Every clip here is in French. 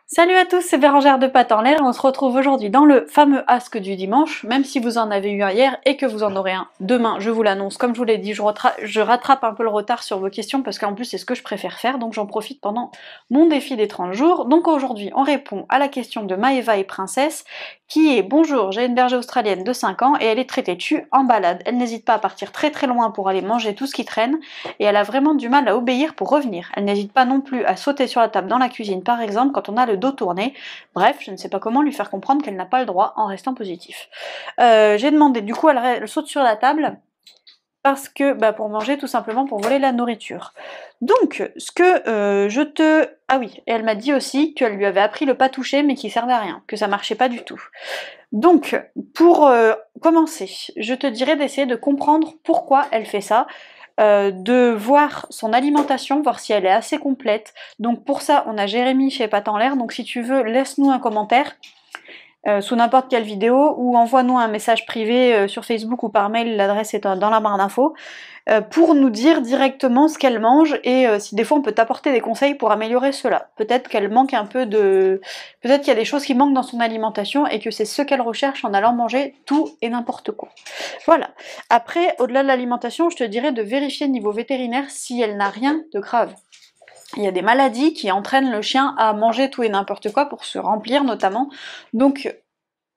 Salut à tous, c'est Bérangère de Pattes en l'air et on se retrouve aujourd'hui dans le fameux Ask du dimanche, même si vous en avez eu un hier et que vous en aurez un demain, je vous l'annonce. Comme je vous l'ai dit, je rattrape un peu le retard sur vos questions parce qu'en plus c'est ce que je préfère faire, donc j'en profite pendant mon défi des 30 jours. Donc aujourd'hui, on répond à la question de Maëva et Princesse qui est: bonjour, j'ai une berger australienne de 5 ans et elle est très têtue en balade. Elle n'hésite pas à partir très très loin pour aller manger tout ce qui traîne et elle a vraiment du mal à obéir pour revenir. Elle n'hésite pas non plus à sauter sur la table dans la cuisine par exemple quand on a le dos tourné. Bref, je ne sais pas comment lui faire comprendre qu'elle n'a pas le droit en restant positif. J'ai demandé, du coup elle saute sur la table parce que, pour manger, tout simplement pour voler la nourriture. Donc, ce que Ah oui, et elle m'a dit aussi qu'elle lui avait appris le pas toucher mais qui servait à rien, que ça marchait pas du tout. Donc, pour commencer, je te dirais d'essayer de comprendre pourquoi elle fait ça, de voir son alimentation, voir si elle est assez complète. Donc pour ça, on a Jérémy chez Pattes en l'air, donc si tu veux, laisse-nous un commentaire sous n'importe quelle vidéo ou envoie-nous un message privé sur Facebook ou par mail, l'adresse est dans la barre d'infos, pour nous dire directement ce qu'elle mange et si des fois on peut t'apporter des conseils pour améliorer cela. Peut-être qu'elle manque un peu de... Peut-être qu'il y a des choses qui manquent dans son alimentation et que c'est ce qu'elle recherche en allant manger tout et n'importe quoi. Voilà. Après, au-delà de l'alimentation, je te dirais de vérifier niveau vétérinaire si elle n'a rien de grave. Il y a des maladies qui entraînent le chien à manger tout et n'importe quoi pour se remplir notamment. Donc,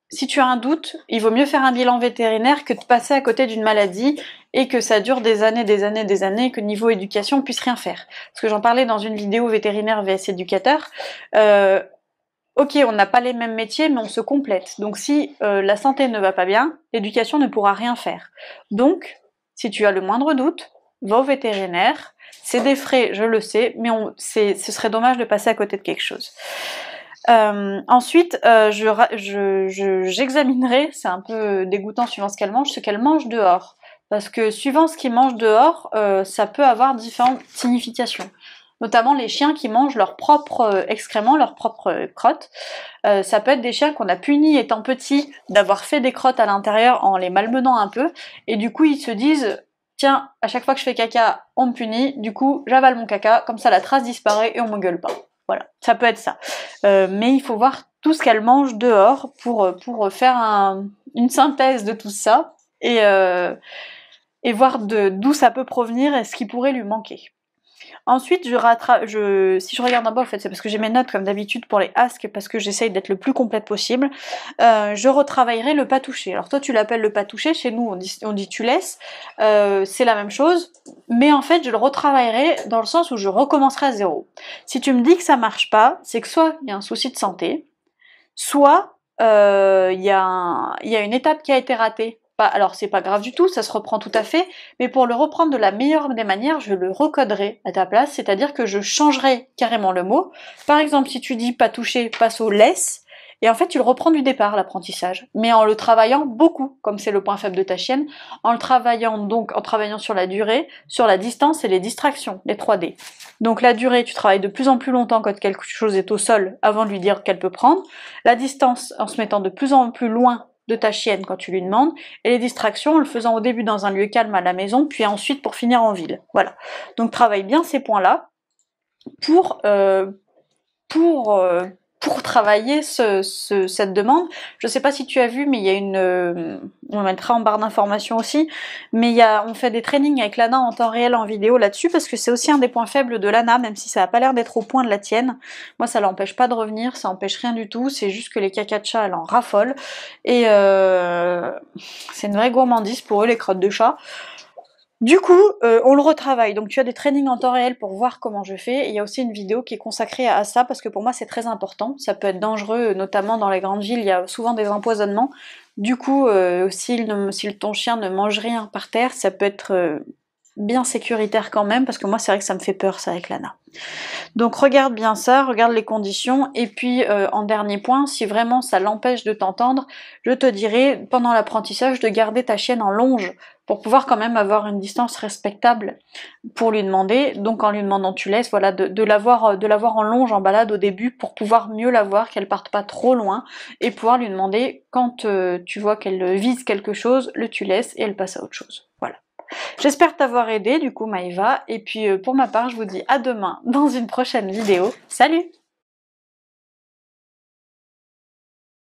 si tu as un doute, il vaut mieux faire un bilan vétérinaire que de passer à côté d'une maladie et que ça dure des années, et que niveau éducation on puisse rien faire. Parce que j'en parlais dans une vidéo vétérinaire vs éducateur. Ok, on n'a pas les mêmes métiers, mais on se complète. Donc si la santé ne va pas bien, l'éducation ne pourra rien faire. Donc, si tu as le moindre doute, va au vétérinaire. C'est des frais, je le sais, mais ce serait dommage de passer à côté de quelque chose. Ensuite, j'examinerai, c'est un peu dégoûtant suivant ce qu'elle mange dehors. Parce que suivant ce qu'ils mangent dehors, ça peut avoir différentes significations. Notamment les chiens qui mangent leurs propres excréments, leurs propres crottes. Ça peut être des chiens qu'on a punis étant petits d'avoir fait des crottes à l'intérieur en les malmenant un peu, et du coup ils se disent: tiens, à chaque fois que je fais caca, on me punit, du coup j'avale mon caca, comme ça la trace disparaît et on me gueule pas. Voilà, ça peut être ça. Mais il faut voir tout ce qu'elle mange dehors pour faire une synthèse de tout ça et voir d'où ça peut provenir et ce qui pourrait lui manquer. Ensuite, si je regarde en bas, en fait, c'est parce que j'ai mes notes comme d'habitude pour les asks, parce que j'essaye d'être le plus complète possible. Je retravaillerai le pas touché. Alors toi, tu l'appelles le pas touché, chez nous, on dit tu laisses. C'est la même chose, mais en fait, je le retravaillerai dans le sens où je recommencerai à zéro. Si tu me dis que ça marche pas, c'est que soit il y a un souci de santé, soit il y a une étape qui a été ratée. Alors c'est pas grave du tout, ça se reprend tout à fait, mais pour le reprendre de la meilleure des manières, je le recoderai à ta place, c'est-à-dire que je changerai carrément le mot. Par exemple, si tu dis pas toucher, passe au laisse, et en fait tu le reprends du départ, l'apprentissage, mais en le travaillant beaucoup, comme c'est le point faible de ta chienne, en travaillant sur la durée, sur la distance et les distractions, les 3D. Donc la durée, tu travailles de plus en plus longtemps quand quelque chose est au sol avant de lui dire qu'elle peut prendre, la distance en se mettant de plus en plus loin de ta chienne quand tu lui demandes, et les distractions en le faisant au début dans un lieu calme à la maison, puis ensuite pour finir en ville. Voilà. Donc travaille bien ces points-là pour travailler cette demande. Je sais pas si tu as vu, mais il y a on mettra en barre d'informations aussi, mais on fait des trainings avec Lana en temps réel en vidéo là-dessus, parce que c'est aussi un des points faibles de Lana, même si ça n'a pas l'air d'être au point de la tienne. Moi, ça l'empêche pas de revenir, ça empêche rien du tout, c'est juste que les caca de chat, elle en raffole, et c'est une vraie gourmandise pour eux, les crottes de chat. Du coup, on le retravaille. Donc tu as des trainings en temps réel pour voir comment je fais. Et il y a aussi une vidéo qui est consacrée à ça, parce que pour moi c'est très important. Ça peut être dangereux, notamment dans les grandes villes, il y a souvent des empoisonnements. Du coup, si ton chien ne mange rien par terre, ça peut être bien sécuritaire quand même, parce que moi c'est vrai que ça me fait peur ça avec Lana. Donc regarde bien ça, regarde les conditions, et puis en dernier point, si vraiment ça l'empêche de t'entendre, je te dirais pendant l'apprentissage de garder ta chienne en longe pour pouvoir quand même avoir une distance respectable pour lui demander. Donc en lui demandant tu laisses, voilà, de l'avoir en longe en balade au début pour pouvoir mieux la voir, qu'elle parte pas trop loin, et pouvoir lui demander quand tu vois qu'elle vise quelque chose, le tu laisses et elle passe à autre chose. Voilà. J'espère t'avoir aidé du coup Maëva, et puis pour ma part je vous dis à demain dans une prochaine vidéo. Salut!